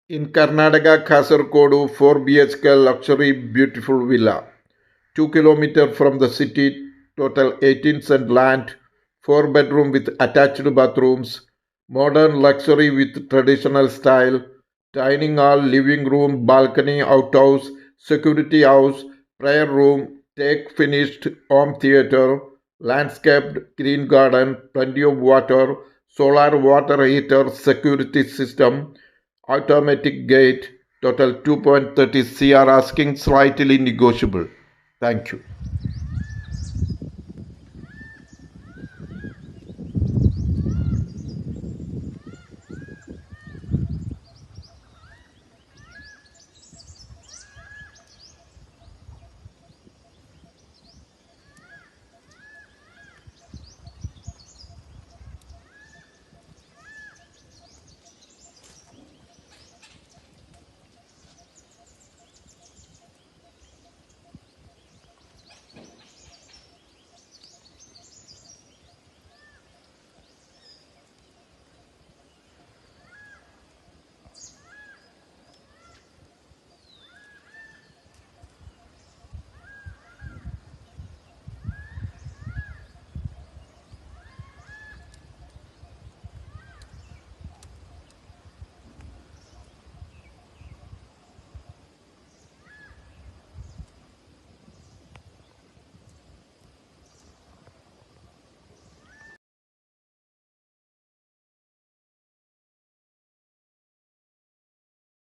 In Karnataka, Kasarkodu, 4 BHK luxury beautiful villa. 2 km from the city, total 18 cent land, 4 bedroom with attached bathrooms, modern luxury with traditional style, dining hall, living room, balcony, outhouse, security house, prayer room, take finished home theater, landscaped green garden, plenty of water, solar water heater, security system, automatic gate, total 2.30 CR asking slightly negotiable. Thank you.